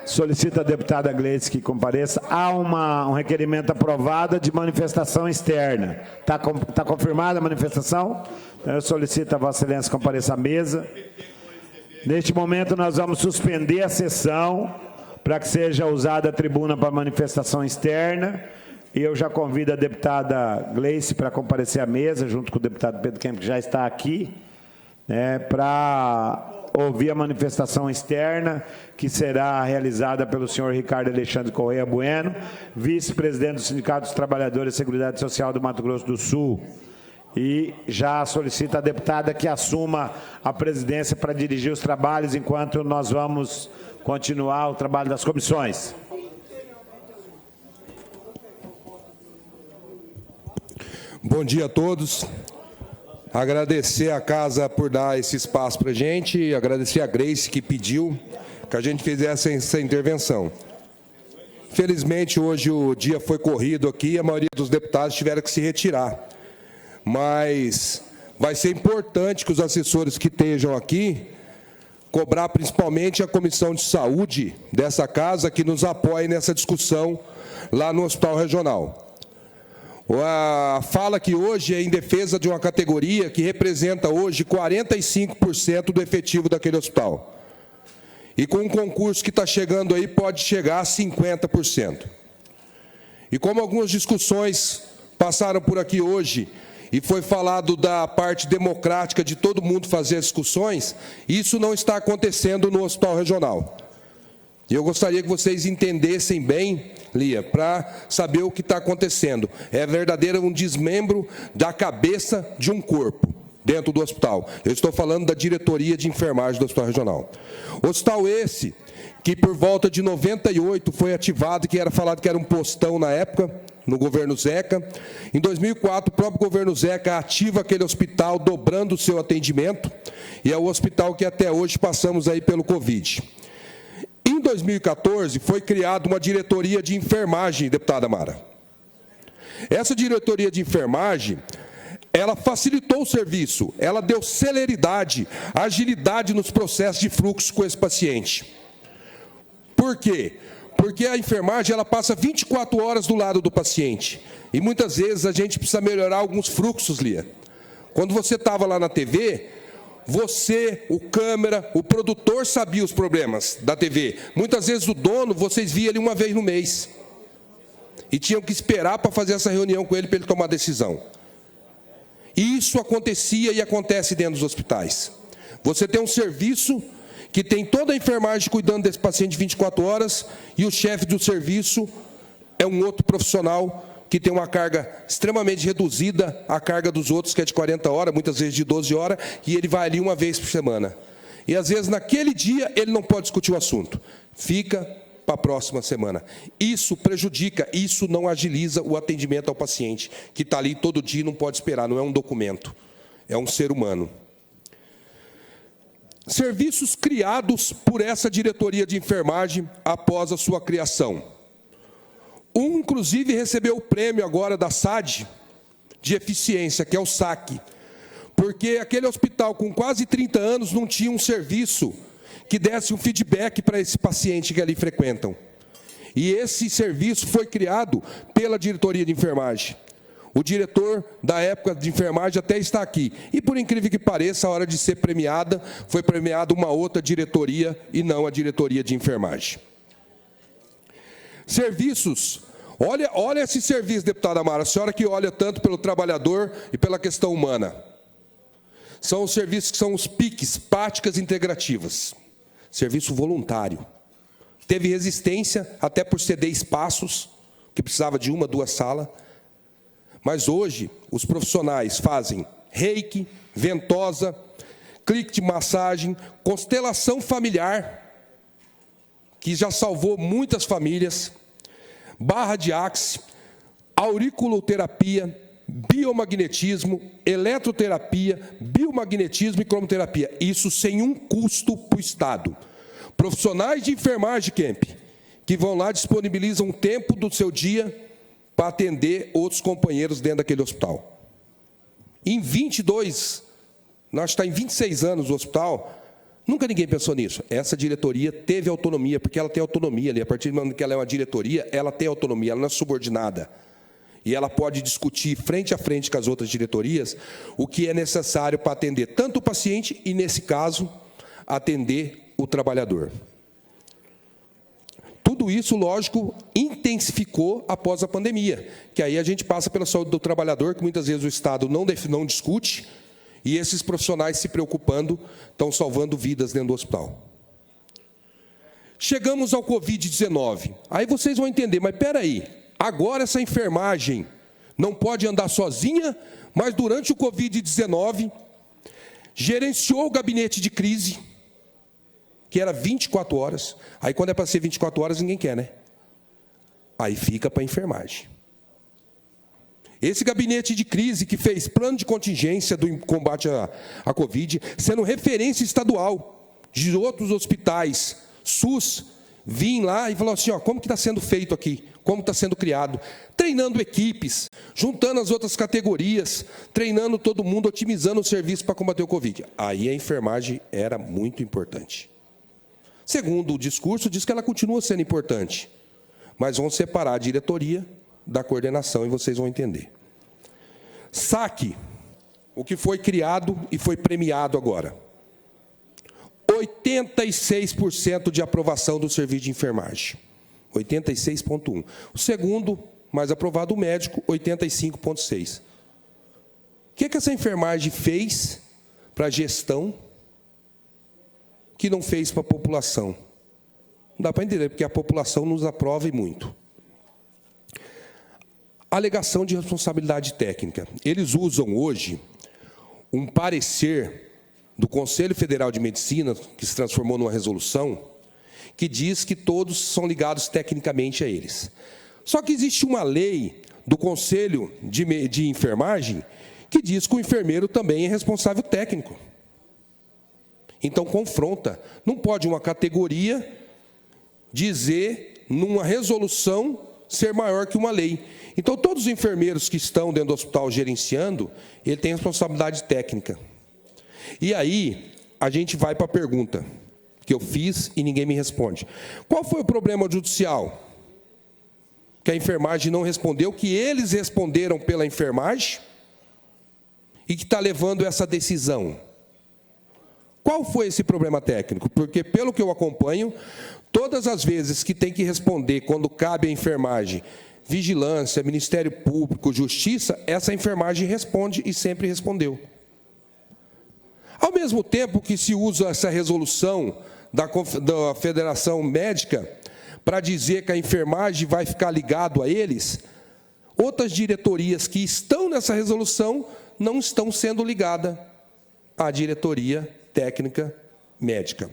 Solicita a deputada Gleice que compareça. Há um requerimento aprovado de manifestação externa. Está confirmada a manifestação? Eu solicito a Vossa Excelência compareça à mesa. Neste momento, nós vamos suspender a sessão para que seja usada a tribuna para manifestação externa. E eu já convido a deputada Gleice para comparecer à mesa, junto com o deputado Pedro Kemp, que já está aqui, para ouvir a manifestação externa, que será realizada pelo senhor Ricardo Alexandre Correia Bueno, vice-presidente do Sindicato dos Trabalhadores de Seguridade Social do Mato Grosso do Sul. E já solicita a deputada que assuma a presidência para dirigir os trabalhos, enquanto nós vamos continuar o trabalho das comissões. Bom dia a todos. Agradecer à casa por dar esse espaço para a gente, agradecer a Gleice que pediu que a gente fizesse essa intervenção. Felizmente, hoje o dia foi corrido aqui, a maioria dos deputados tiveram que se retirar. Mas vai ser importante que os assessores que estejam aqui cobrar principalmente a Comissão de Saúde dessa casa que nos apoie nessa discussão lá no Hospital Regional. A fala aqui hoje é em defesa de uma categoria que representa hoje 45% do efetivo daquele hospital. E com um concurso que está chegando aí, pode chegar a 50%. E como algumas discussões passaram por aqui hoje, e foi falado da parte democrática de todo mundo fazer as discussões, isso não está acontecendo no Hospital Regional. E eu gostaria que vocês entendessem bem, Lia, para saber o que está acontecendo. É verdadeiro um desmembro da cabeça de um corpo dentro do hospital. Eu estou falando da diretoria de enfermagem do Hospital Regional. Hospital esse, que por volta de 98 foi ativado, que era falado que era um postão na época, no governo Zeca. Em 2004, o próprio governo Zeca ativa aquele hospital, dobrando o seu atendimento, e é o hospital que até hoje passamos aí pelo Covid. Em 2014, foi criada uma diretoria de enfermagem, deputada Mara. Essa diretoria de enfermagem, ela facilitou o serviço, ela deu celeridade, agilidade nos processos de fluxo com esse paciente. Por quê? Porque a enfermagem ela passa 24 horas do lado do paciente. E muitas vezes a gente precisa melhorar alguns fluxos, Lia. Quando você estava lá na TV, você, o câmera, o produtor sabia os problemas da TV. Muitas vezes o dono, vocês viam ele uma vez no mês. E tinham que esperar para fazer essa reunião com ele para ele tomar decisão. E isso acontecia e acontece dentro dos hospitais. Você tem um serviço que tem toda a enfermagem cuidando desse paciente 24 horas e o chefe do serviço é um outro profissional que tem uma carga extremamente reduzida à carga dos outros, que é de 40 horas, muitas vezes de 12 horas, e ele vai ali uma vez por semana. E, às vezes, naquele dia, ele não pode discutir o assunto. Fica para a próxima semana. Isso prejudica, isso não agiliza o atendimento ao paciente, que está ali todo dia e não pode esperar, não é um documento, é um ser humano. Serviços criados por essa diretoria de enfermagem após a sua criação. Inclusive, recebeu o prêmio agora da SAD de eficiência, que é o SAC, porque aquele hospital com quase 30 anos não tinha um serviço que desse um feedback para esse paciente que ali frequentam. E esse serviço foi criado pela diretoria de enfermagem. O diretor da época de enfermagem até está aqui. E, por incrível que pareça, a hora de ser premiada, foi premiada uma outra diretoria e não a diretoria de enfermagem. Serviços. Olha esse serviço, deputada Mara, a senhora que olha tanto pelo trabalhador e pela questão humana. São os serviços que são os PICs, práticas integrativas. Serviço voluntário. Teve resistência até por ceder espaços, que precisava de uma, 2 salas. Mas hoje, os profissionais fazem reiki, ventosa, clique de massagem, constelação familiar, que já salvou muitas famílias, barra de axe, auriculoterapia, biomagnetismo, eletroterapia, biomagnetismo e cromoterapia. Isso sem um custo para o Estado. Profissionais de enfermagem, Kemp, que vão lá, disponibilizam um tempo do seu dia para atender outros companheiros dentro daquele hospital. Em 22, nós está em 26 anos o hospital, Nunca ninguém pensou nisso. Essa diretoria teve autonomia, porque ela tem autonomia ali. A partir do momento que ela é uma diretoria, ela tem autonomia, ela não é subordinada. E ela pode discutir frente a frente com as outras diretorias o que é necessário para atender tanto o paciente e, nesse caso, atender o trabalhador. Tudo isso, lógico, intensificou após a pandemia, que aí a gente passa pela saúde do trabalhador, que muitas vezes o Estado não discute, e esses profissionais se preocupando estão salvando vidas dentro do hospital. Chegamos ao Covid-19. Aí vocês vão entender, mas espera aí, agora essa enfermagem não pode andar sozinha, mas durante o Covid-19 gerenciou o gabinete de crise, que era 24 horas. Aí, quando é para ser 24 horas, ninguém quer, né? Aí fica para a enfermagem. Esse gabinete de crise que fez plano de contingência do combate à Covid, sendo referência estadual de outros hospitais, SUS, vim lá e falou assim, ó, como que está sendo feito aqui? Como está sendo criado? Treinando equipes, juntando as outras categorias, treinando todo mundo, otimizando o serviço para combater o Covid. Aí a enfermagem era muito importante. Segundo o discurso, diz que ela continua sendo importante, mas vão separar a diretoria da coordenação e vocês vão entender. SAC, o que foi criado e foi premiado agora. 86% de aprovação do serviço de enfermagem. 86,1%. O segundo, mais aprovado, o médico, 85,6%. O que essa enfermagem fez para a gestão que não fez para a população? Não dá para entender, porque a população nos aprova e muito. Alegação de responsabilidade técnica. Eles usam hoje um parecer do Conselho Federal de Medicina, que se transformou numa resolução, que diz que todos são ligados tecnicamente a eles. Só que existe uma lei do Conselho de Enfermagem que diz que o enfermeiro também é responsável técnico. Então, confronta. Não pode uma categoria dizer, numa resolução, ser maior que uma lei. Então, todos os enfermeiros que estão dentro do hospital gerenciando, ele tem responsabilidade técnica. E aí, a gente vai para a pergunta que eu fiz e ninguém me responde. Qual foi o problema judicial? Que a enfermagem não respondeu, que eles responderam pela enfermagem e que está levando essa decisão. Qual foi esse problema técnico? Porque, pelo que eu acompanho, todas as vezes que tem que responder, quando cabe à enfermagem, vigilância, Ministério Público, Justiça, essa enfermagem responde e sempre respondeu. Ao mesmo tempo que se usa essa resolução da Federação Médica para dizer que a enfermagem vai ficar ligado a eles, outras diretorias que estão nessa resolução não estão sendo ligadas à diretoria técnica médica.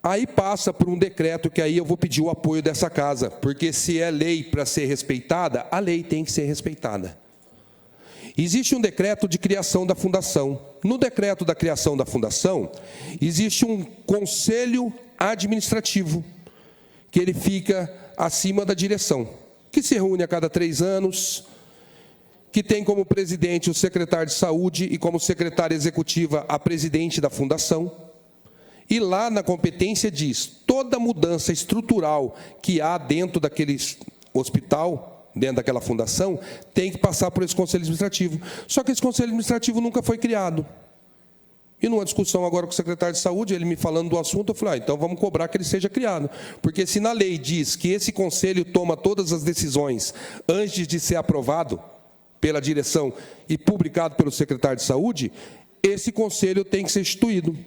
Aí passa por um decreto que aí eu vou pedir o apoio dessa casa, porque se é lei para ser respeitada, a lei tem que ser respeitada. Existe um decreto de criação da fundação. No decreto da criação da fundação, existe um conselho administrativo, que ele fica acima da direção, que se reúne a cada 3 anos, que tem como presidente o secretário de saúde e como secretária executiva a presidente da fundação. E lá na competência diz, toda mudança estrutural que há dentro daquele hospital, dentro daquela fundação, tem que passar por esse conselho administrativo. Só que esse conselho administrativo nunca foi criado. E numa discussão agora com o secretário de saúde, ele me falando do assunto, eu falei, então vamos cobrar que ele seja criado. Porque se na lei diz que esse conselho toma todas as decisões antes de ser aprovado pela direção e publicado pelo secretário de saúde, esse conselho tem que ser instituído,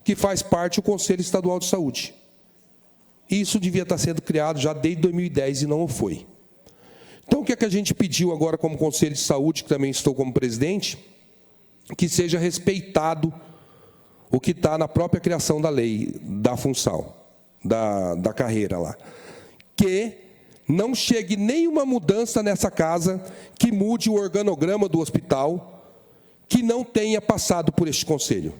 que faz parte do Conselho Estadual de Saúde. Isso devia estar sendo criado já desde 2010 e não o foi. Então, o que é que a gente pediu agora como Conselho de Saúde, que também estou como presidente, que seja respeitado o que está na própria criação da lei, da função, da carreira lá. Que não chegue nenhuma mudança nessa casa que mude o organograma do hospital, que não tenha passado por este conselho.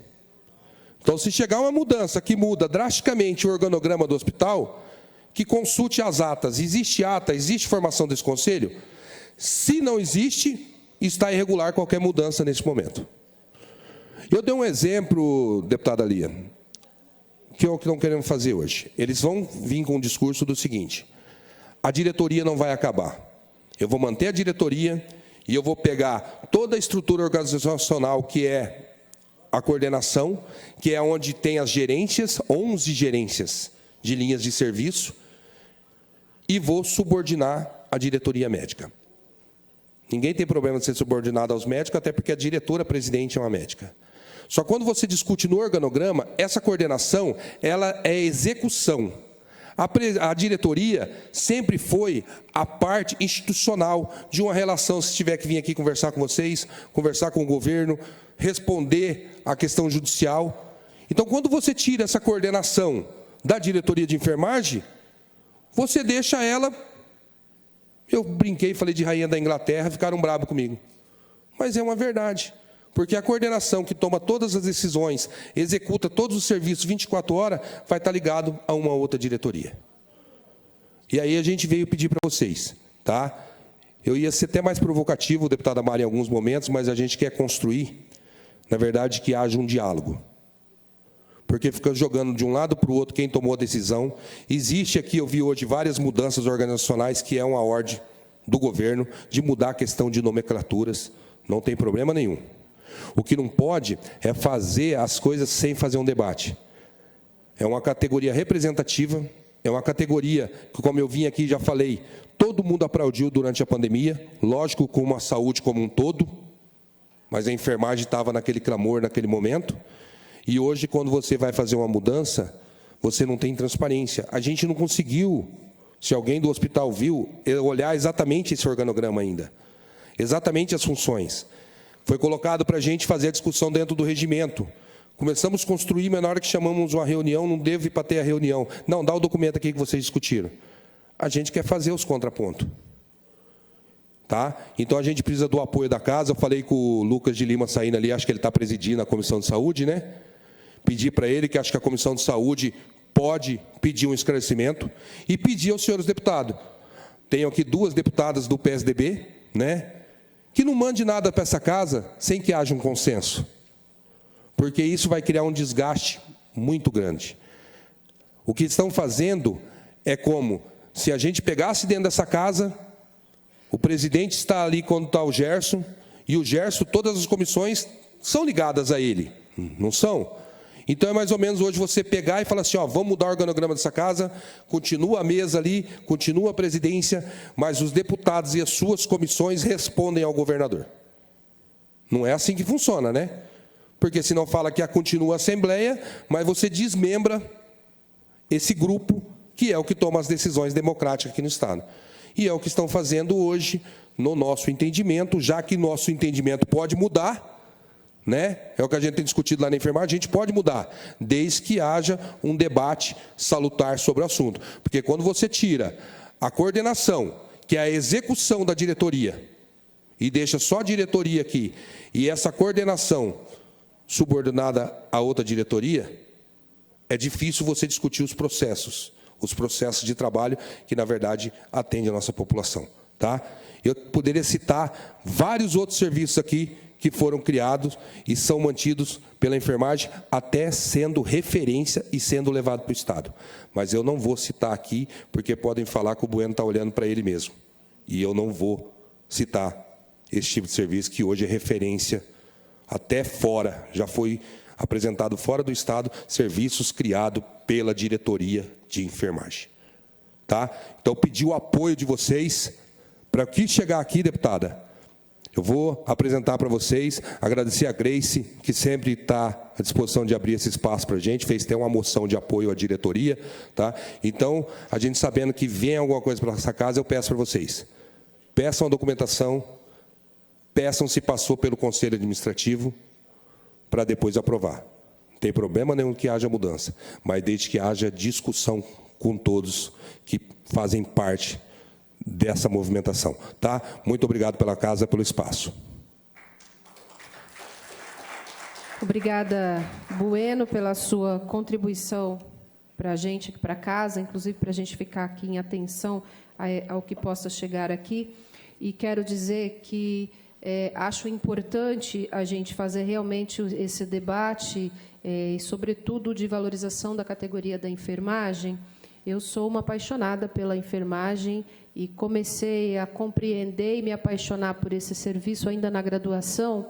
Então, se chegar uma mudança que muda drasticamente o organograma do hospital, que consulte as atas. Existe ata, existe formação desse conselho? Se não existe, está irregular qualquer mudança nesse momento. Eu dei um exemplo, deputada Lia, que é o que não queremos fazer hoje. Eles vão vir com o discurso do seguinte: a diretoria não vai acabar. Eu vou manter a diretoria e eu vou pegar toda a estrutura organizacional, que é a coordenação, que é onde tem as gerências, 11 gerências de linhas de serviço, e vou subordinar a diretoria médica. Ninguém tem problema de ser subordinado aos médicos, até porque a diretora-presidente é uma médica. Só quando você discute no organograma, essa coordenação, ela é execução. A diretoria sempre foi a parte institucional de uma relação, se tiver que vir aqui conversar com vocês, conversar com o governo, responder à questão judicial. Então, quando você tira essa coordenação da diretoria de enfermagem, você deixa ela... Eu brinquei, falei de rainha da Inglaterra, ficaram bravos comigo. Mas é uma verdade. Porque a coordenação que toma todas as decisões, executa todos os serviços 24 horas, vai estar ligado a uma outra diretoria. E aí a gente veio pedir para vocês, tá? Eu ia ser até mais provocativo, deputada Mari, em alguns momentos, mas a gente quer construir, na verdade, que haja um diálogo. Porque fica jogando de um lado para o outro quem tomou a decisão. Existe aqui, eu vi hoje, várias mudanças organizacionais, que é uma ordem do governo de mudar a questão de nomenclaturas. Não tem problema nenhum. O que não pode é fazer as coisas sem fazer um debate. É uma categoria representativa, é uma categoria que, como eu vim aqui e já falei, todo mundo aplaudiu durante a pandemia, lógico, com a saúde como um todo, mas a enfermagem estava naquele clamor, naquele momento. E hoje, quando você vai fazer uma mudança, você não tem transparência. A gente não conseguiu, se alguém do hospital viu, olhar exatamente esse organograma ainda. Exatamente as funções. Foi colocado para a gente fazer a discussão dentro do regimento. Começamos a construir, mas na hora que chamamos uma reunião, não devo ir para ter a reunião. Não, dá o documento aqui que vocês discutiram. A gente quer fazer os contrapontos. Tá? Então, a gente precisa do apoio da casa. Eu falei com o Lucas de Lima saindo ali, acho que ele está presidindo a Comissão de Saúde, né? Pedi para ele, que acho que a Comissão de Saúde pode pedir um esclarecimento, e pedir aos senhores deputados. Tenho aqui 2 deputadas do PSDB, né? Que não mande nada para essa casa sem que haja um consenso. Porque isso vai criar um desgaste muito grande. O que estão fazendo é como se a gente pegasse dentro dessa casa, o presidente está ali quando está o Gerson, e o Gerson, todas as comissões são ligadas a ele, não são? Então, é mais ou menos hoje você pegar e falar assim, ó, vamos mudar o organograma dessa casa, continua a mesa ali, continua a presidência, mas os deputados e as suas comissões respondem ao governador. Não é assim que funciona, né? Porque senão fala que continua a Assembleia, mas você desmembra esse grupo, que é o que toma as decisões democráticas aqui no Estado. E é o que estão fazendo hoje, no nosso entendimento, já que nosso entendimento pode mudar, né? É o que a gente tem discutido lá na enfermagem, a gente pode mudar, desde que haja um debate salutar sobre o assunto. Porque quando você tira a coordenação, que é a execução da diretoria, e deixa só a diretoria aqui, e essa coordenação subordinada a outra diretoria, é difícil você discutir os processos de trabalho que, na verdade, atendem a nossa população. Tá? Eu poderia citar vários outros serviços aqui que foram criados e são mantidos pela enfermagem, até sendo referência e sendo levado para o Estado. Mas eu não vou citar aqui, porque podem falar que o Bueno está olhando para ele mesmo. E eu não vou citar esse tipo de serviço, que hoje é referência até fora, já foi apresentado fora do Estado, serviços criados pela diretoria de enfermagem. Tá? Então, pedi o apoio de vocês, para que chegar aqui, deputada, eu vou apresentar para vocês, agradecer a Grace, que sempre está à disposição de abrir esse espaço para a gente, fez até uma moção de apoio à diretoria. Tá? Então, a gente sabendo que vem alguma coisa para essa casa, eu peço para vocês, peçam a documentação, peçam se passou pelo Conselho Administrativo, para depois aprovar. Não tem problema nenhum que haja mudança, mas desde que haja discussão com todos que fazem parte dessa movimentação. Tá? Muito obrigado pela casa, pelo espaço. Obrigada, Bueno, pela sua contribuição para a gente, para a casa, inclusive para a gente ficar aqui em atenção ao que possa chegar aqui. E quero dizer que acho importante a gente fazer realmente esse debate, e, sobretudo, de valorização da categoria da enfermagem. Eu sou uma apaixonada pela enfermagem e comecei a compreender e me apaixonar por esse serviço ainda na graduação,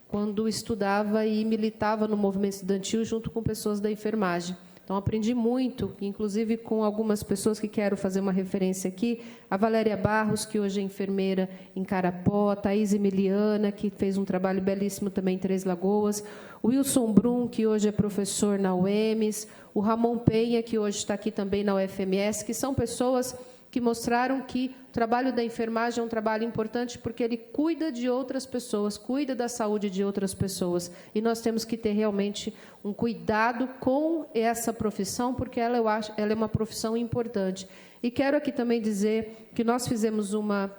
quando estudava e militava no movimento estudantil junto com pessoas da enfermagem. Então, aprendi muito, inclusive com algumas pessoas que quero fazer uma referência aqui, a Valéria Barros, que hoje é enfermeira em Carapó, a Thaís Emiliana, que fez um trabalho belíssimo também em Três Lagoas, o Wilson Brum, que hoje é professor na UEMS, o Ramon Penha, que hoje está aqui também na UFMS, que são pessoas que mostraram que o trabalho da enfermagem é um trabalho importante porque ele cuida de outras pessoas, cuida da saúde de outras pessoas. E nós temos que ter realmente um cuidado com essa profissão, porque ela é uma profissão importante. E quero aqui também dizer que nós fizemos uma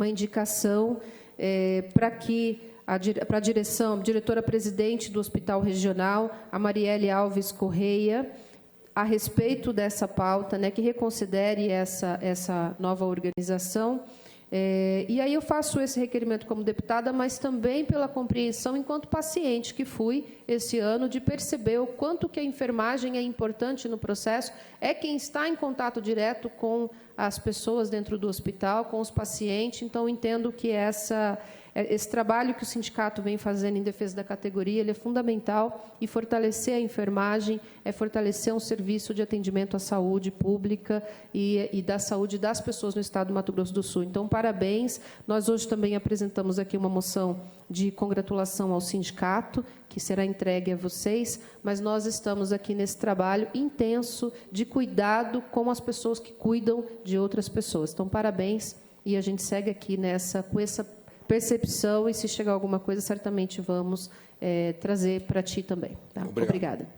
indicação para que para a diretora-presidente do Hospital Regional, a Marielle Alves Correia, a respeito dessa pauta, né, que reconsidere essa nova organização. E aí eu faço esse requerimento como deputada, mas também pela compreensão, enquanto paciente que fui esse ano, de perceber o quanto que a enfermagem é importante no processo, é quem está em contato direto com as pessoas dentro do hospital, com os pacientes. Então, entendo que esse trabalho que o sindicato vem fazendo em defesa da categoria, ele é fundamental, e fortalecer a enfermagem é fortalecer um serviço de atendimento à saúde pública e da saúde das pessoas no estado do Mato Grosso do Sul. Então, parabéns. Nós hoje também apresentamos aqui uma moção de congratulação ao sindicato, que será entregue a vocês, mas nós estamos aqui nesse trabalho intenso de cuidado com as pessoas que cuidam de outras pessoas. Então, parabéns, e a gente segue aqui com essa percepção, e se chegar alguma coisa, certamente vamos trazer para ti também. Tá? Obrigada.